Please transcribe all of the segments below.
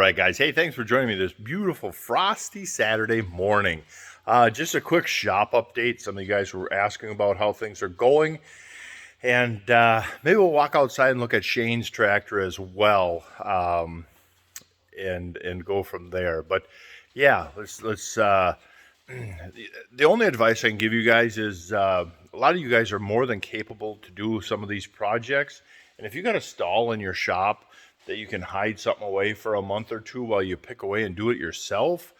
right, guys. Hey, thanks for joining me this beautiful frosty Saturday morning. Just a quick shop update. Some of you guys were asking about how things are going. And maybe we'll walk outside and look at Shane's tractor as well, and go from there. But yeah, let's the only advice I can give you guys is a lot of you guys are more than capable to do some of these projects. And if you got a stall in your shop that you can hide something away for a month or two while you pick away and do it yourself,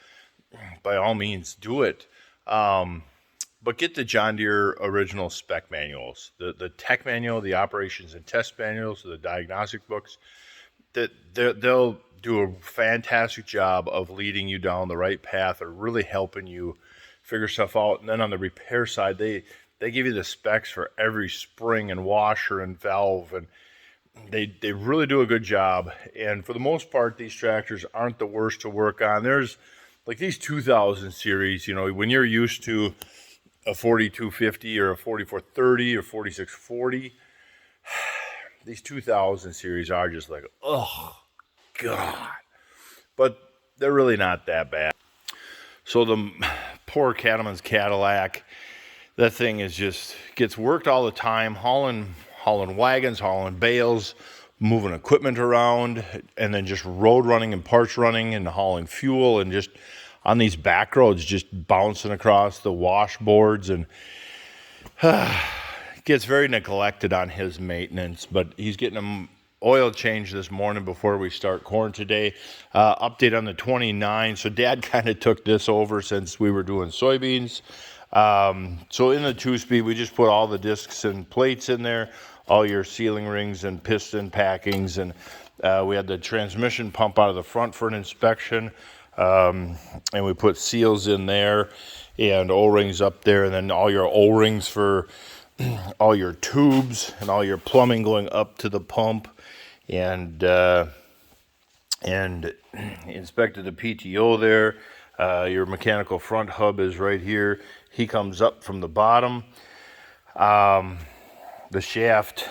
by all means do it. But get the John Deere original spec manuals, the tech manual, the operations and test manuals, the diagnostic books. They'll do a fantastic job of leading you down the right path or really helping you figure stuff out. And then on the repair side, they give you the specs for every spring and washer and valve, and they really do a good job. And for the most part, these tractors aren't the worst to work on. There's like these 2000 series, you know, when you're used to a 4250 or a 4430 or 4640, these 2000 series are just like, oh God, but they're really not that bad. So the poor Cattleman's Cadillac, that thing is just gets worked all the time, hauling wagons, hauling bales, moving equipment around, and then just road running and parts running and hauling fuel, and just on these back roads just bouncing across the washboards, and gets very neglected on his maintenance. But he's getting an oil change this morning before we start corn today. Update on the 29. So Dad kind of took this over since we were doing soybeans. So in the 2-speed, we just put all the discs and plates in there, all your sealing rings and piston packings, and we had the transmission pump out of the front for an inspection, and we put seals in there and O-rings up there, and then all your O-rings for all your tubes and all your plumbing going up to the pump, and inspected the PTO there. Your mechanical front hub is right here. He comes up from the bottom. The shaft,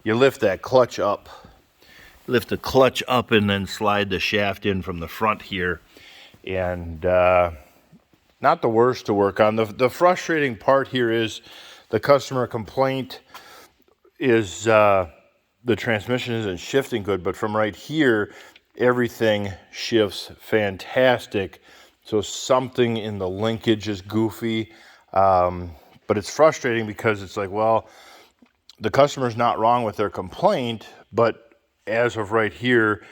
you lift that clutch up. Lift the clutch up and then slide the shaft in from the front here. And not the worst to work on. The frustrating part here is the customer complaint is the transmission isn't shifting good, but from right here, everything shifts fantastic. So something in the linkage is goofy, but it's frustrating because it's like, well, the customer's not wrong with their complaint, but as of right here,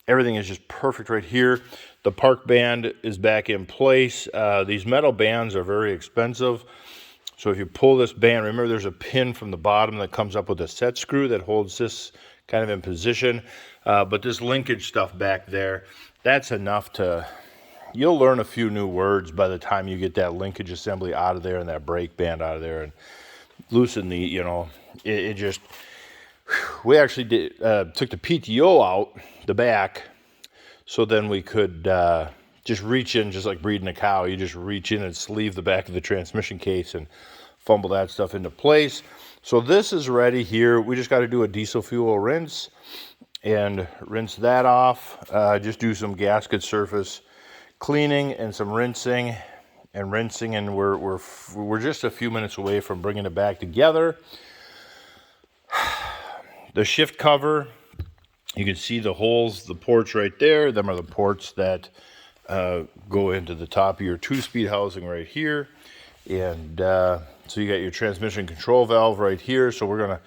everything is just perfect right here. The park band is back in place. These metal bands are very expensive. So if you pull this band, remember there's a pin from the bottom that comes up with a set screw that holds this kind of in position. But this linkage stuff back there, that's enough to, you'll learn a few new words by the time you get that linkage assembly out of there and that brake band out of there and loosen the, you know, it just, we actually took the PTO out, the back, so then we could just reach in, just like breeding a cow. You just reach in and sleeve the back of the transmission case and fumble that stuff into place. So this is ready here. We just got to do a diesel fuel rinse and rinse that off. Just do some gasket surface cleaning and some rinsing, and we're just a few minutes away from bringing it back together. The shift cover, you can see the holes, the ports right there. Them are the ports that go into the top of your 2-speed housing right here. And so you got your transmission control valve right here. So we're going to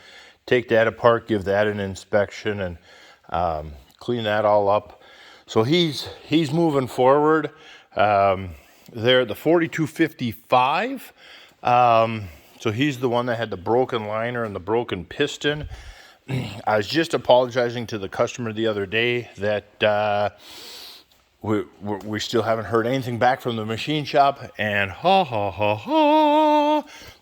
take that apart, give that an inspection, and clean that all up. So he's moving forward. There, the 4255. So he's the one that had the broken liner and the broken piston. I was just apologizing to the customer the other day that we still haven't heard anything back from the machine shop, and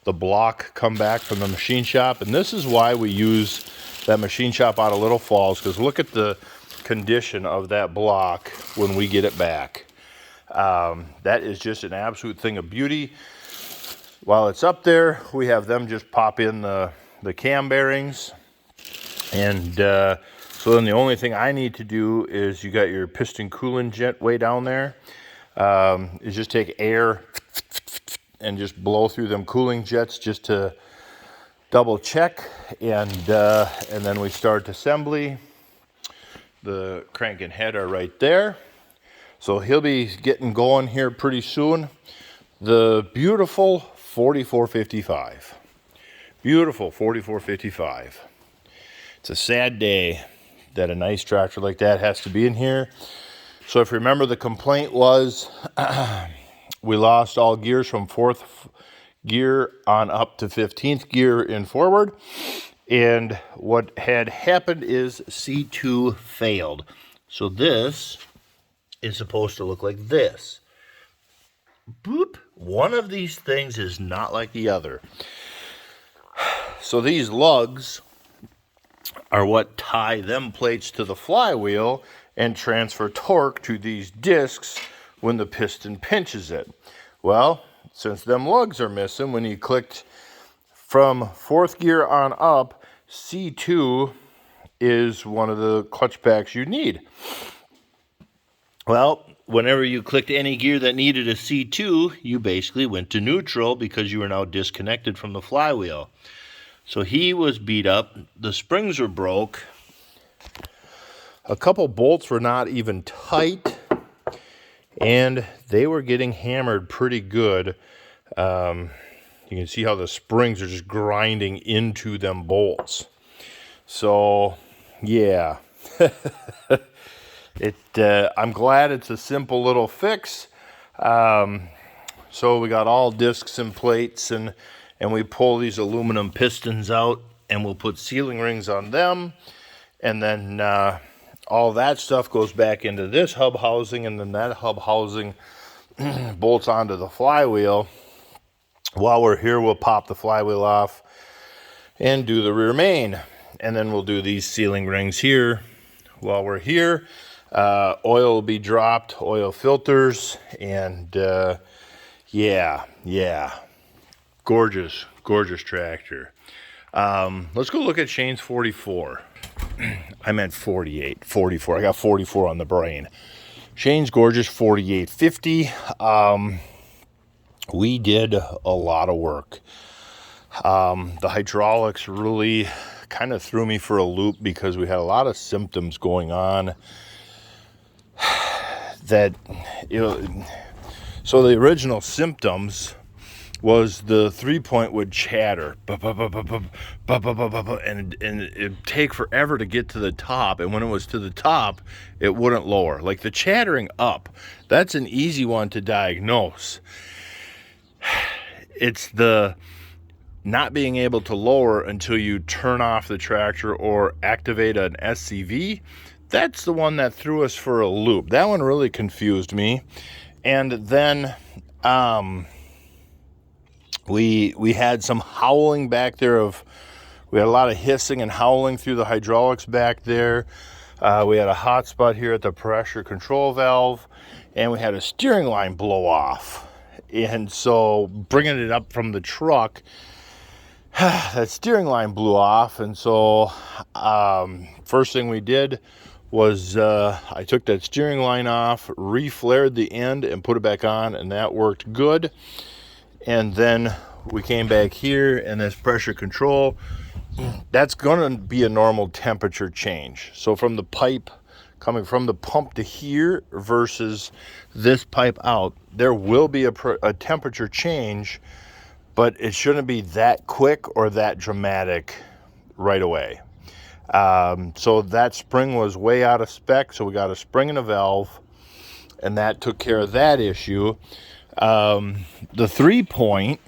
the block come back from the machine shop. And this is why we use that machine shop out of Little Falls, because look at the condition of that block when we get it back. That is just an absolute thing of beauty. While it's up there, we have them just pop in the cam bearings and So then the only thing I need to do is, you got your piston coolant jet way down there, is just take air and just blow through them cooling jets just to double check, and then we start assembly. The crank and head are right there. So he'll be getting going here pretty soon. The beautiful 4455. Beautiful 4455. It's a sad day that a nice tractor like that has to be in here. So if you remember, the complaint was we lost all gears from 4th gear on up to 15th gear in forward. And what had happened is C2 failed. So this is supposed to look like this. Boop. One of these things is not like the other. So these lugs are what tie them plates to the flywheel and transfer torque to these discs when the piston pinches it. Well, since them lugs are missing, when you clicked from 4th gear on up, C2 is one of the clutch packs you need. Well, whenever you clicked any gear that needed a C2, you basically went to neutral because you were now disconnected from the flywheel. So he was beat up, the springs were broke, a couple bolts were not even tight, and they were getting hammered pretty good. You can see how the springs are just grinding into them bolts. So, yeah. I'm glad it's a simple little fix. So we got all discs and plates, and we pull these aluminum pistons out, and we'll put sealing rings on them. And then all that stuff goes back into this hub housing, and then that hub housing bolts onto the flywheel. While we're here, we'll pop the flywheel off and do the rear main. And then we'll do these sealing rings here while we're here. Oil will be dropped, oil filters, and yeah. Gorgeous, gorgeous tractor. Let's go look at Shane's 44. I meant 48, 44. I got 44 on the brain. Shane's gorgeous 4850. We did a lot of work. The hydraulics really kind of threw me for a loop because we had a lot of symptoms going on that, so the original symptoms was the 3-point would chatter, and it'd take forever to get to the top, and when it was to the top, it wouldn't lower. Like the chattering up, that's an easy one to diagnose. It's the not being able to lower until you turn off the tractor or activate an SCV. That's the one that threw us for a loop. That one really confused me. And then we had some howling back there. We had a lot of hissing and howling through the hydraulics back there. We had a hot spot here at the pressure control valve, and we had a steering line blow off. And so bringing it up from the truck, that steering line blew off. And so first thing we did was I took that steering line off, reflared the end, and put it back on, and that worked good. And then we came back here, and this pressure control, that's going to be a normal temperature change. So from the pipe coming from the pump to here versus this pipe out, there will be a temperature change, but it shouldn't be that quick or that dramatic right away. So that spring was way out of spec, so we got a spring and a valve, and that took care of that issue. The 3-point,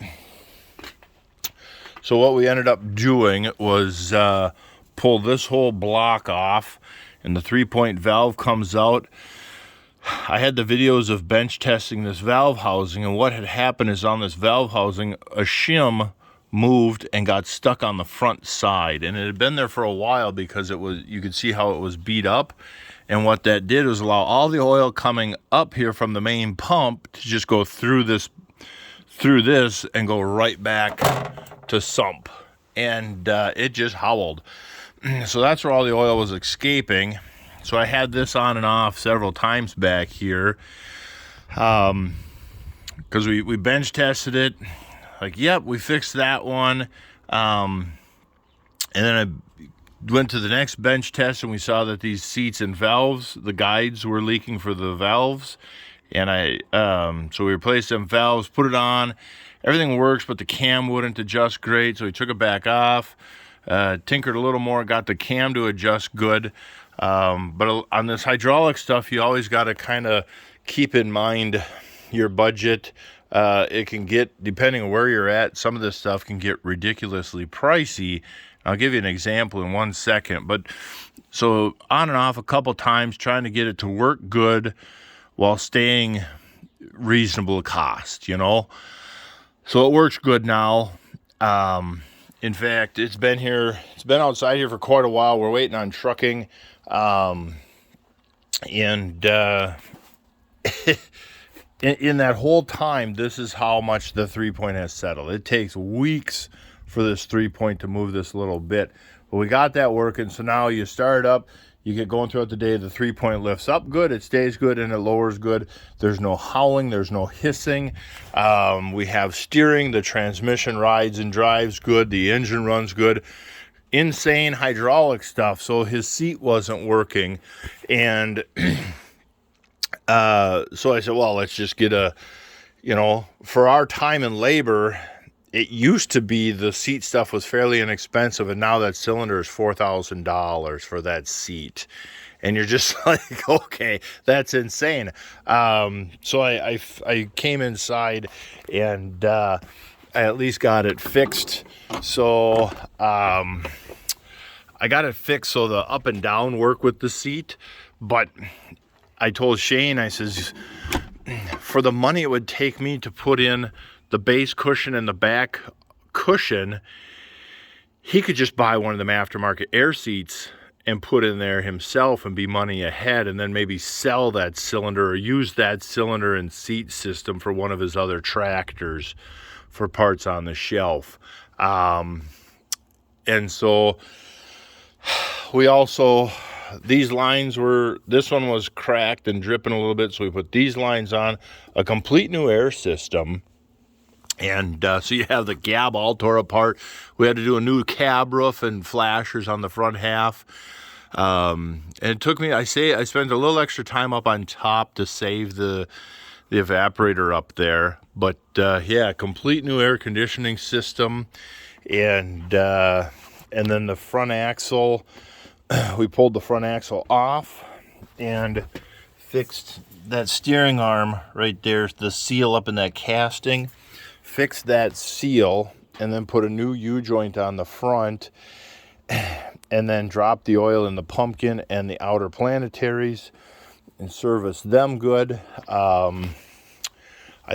so what we ended up doing was pull this whole block off, and the 3-point valve comes out. I had the videos of bench testing this valve housing, and what had happened is on this valve housing, a shim moved and got stuck on the front side, and it had been there for a while because you could see how it was beat up. And what that did was allow all the oil coming up here from the main pump to just go through this and go right back to sump. And it just howled. So that's where all the oil was escaping. So I had this on and off several times back here. Because we bench tested it. Like, yep, we fixed that one. And then I went to the next bench test and we saw that these seats and valves, the guides were leaking for the valves. And so we replaced them valves, put it on. Everything works, but the cam wouldn't adjust great. So we took it back off, tinkered a little more, got the cam to adjust good. But on this hydraulic stuff, you always got to kind of keep in mind your budget. It can get, depending on where you're at, some of this stuff can get ridiculously pricey. I'll give you an example in 1 second. But so on and off a couple times, trying to get it to work good while staying reasonable cost, you know. So it works good now. In fact, it's been outside here for quite a while. We're waiting on trucking. In that whole time, this is how much the 3-point has settled. It takes weeks for this 3-point to move this little bit. But we got that working. So now you start up, you get going throughout the day, the 3-point lifts up good, it stays good, and it lowers good. There's no howling, there's no hissing. We have steering, the transmission rides and drives good, the engine runs good. Insane hydraulic stuff. So his seat wasn't working. And so I said, well, let's just get for our time and labor, it used to be the seat stuff was fairly inexpensive, and now that cylinder is $4,000 for that seat. And you're just like, okay, that's insane. So I came inside and I at least got it fixed. So I got it fixed so the up and down work with the seat. But I told Shane, I says, for the money it would take me to put in the base cushion and the back cushion, he could just buy one of them aftermarket air seats and put in there himself and be money ahead, and then maybe sell that cylinder or use that cylinder and seat system for one of his other tractors for parts on the shelf. And so we also, this one was cracked and dripping a little bit, so we put these lines on, a complete new air system. And so you have the cab all tore apart. We had to do a new cab roof and flashers on the front half. And it took me, I spent a little extra time up on top to save the evaporator up there. But yeah, complete new air conditioning system. And then the front axle, we pulled the front axle off and fixed that steering arm right there, the seal up in that casting. Fix that seal and then put a new U-joint on the front, and then drop the oil in the pumpkin and the outer planetaries and service them good. I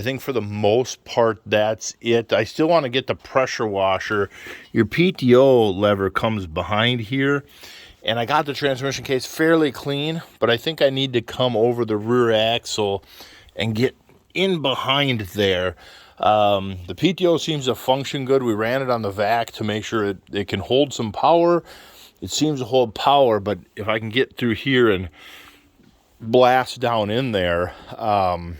think for the most part that's it. I still want to get the pressure washer. Your PTO lever comes behind here, and I got the transmission case fairly clean, but I think I need to come over the rear axle and get in behind there. The PTO seems to function good. We ran it on the vac to make sure it can hold some power. It seems to hold power, but if I can get through here and blast down in there, I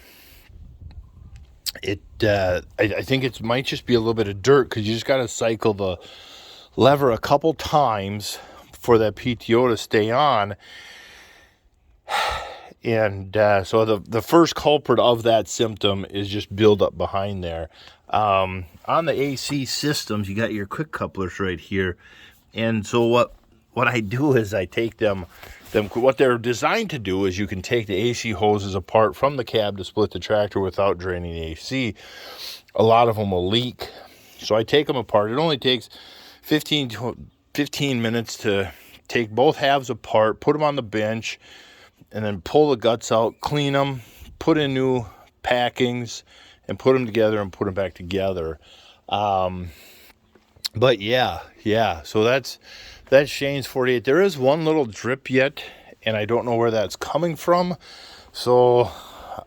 think it might just be a little bit of dirt, because you just got to cycle the lever a couple times for that PTO to stay on. And so the first culprit of that symptom is just buildup behind there. On the AC systems, you got your quick couplers right here. And so what I do is I take them, what they're designed to do is you can take the AC hoses apart from the cab to split the tractor without draining the AC. A lot of them will leak. So I take them apart. It only takes 15 minutes to take both halves apart, put them on the bench, and then pull the guts out, clean them, put in new packings, and put them together and put them back together. But yeah, so that's Shane's 48. There is one little drip yet, and I don't know where that's coming from. So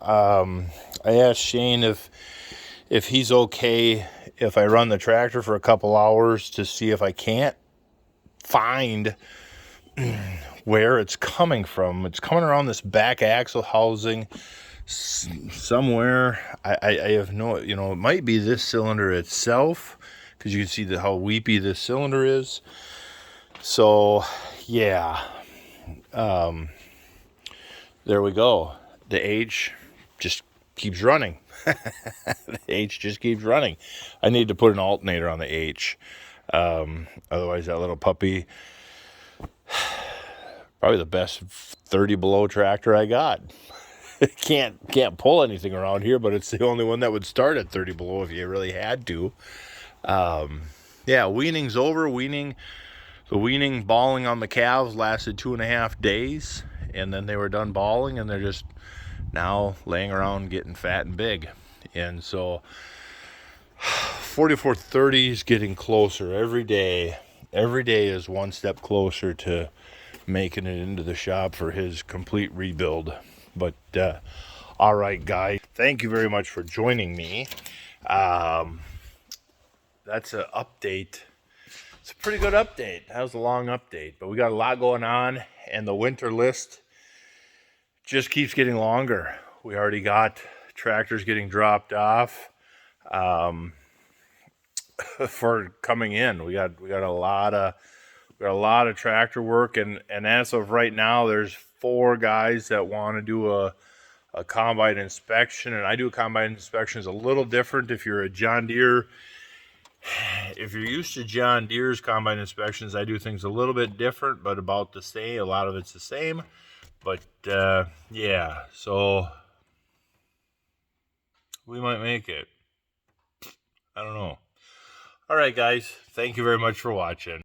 I asked Shane if he's okay if I run the tractor for a couple hours to see if I can't find where it's coming from. It's coming around this back axle housing somewhere. I have no, it might be this cylinder itself, because you can see how weepy this cylinder is. So yeah, there we go. The H just keeps running. The H just keeps running. I need to put an alternator on the H. Otherwise that little puppy, probably the best 30 below tractor I got. Can't pull anything around here, but it's the only one that would start at 30 below if you really had to. Yeah, weaning's over. The weaning balling on the calves lasted 2.5 days, and then they were done balling, and they're just now laying around getting fat and big. And so 4430 is getting closer every day. Every day is one step closer to making it into the shop for his complete rebuild. But all right, guys, thank you very much for joining me. That's an update. It's a pretty good update. That was a long update, but we got a lot going on, and the winter list just keeps getting longer. We already got tractors getting dropped off for coming in. We got a lot of tractor work, and as of right now, there's 4 guys that want to do a combine inspection, and I do a combine inspection. Is a little different if you're a John Deere. If you're used to John Deere's combine inspections, I do things a little bit different, but about the same. A lot of it's the same. But yeah, so we might make it. I don't know. All right, guys. Thank you very much for watching.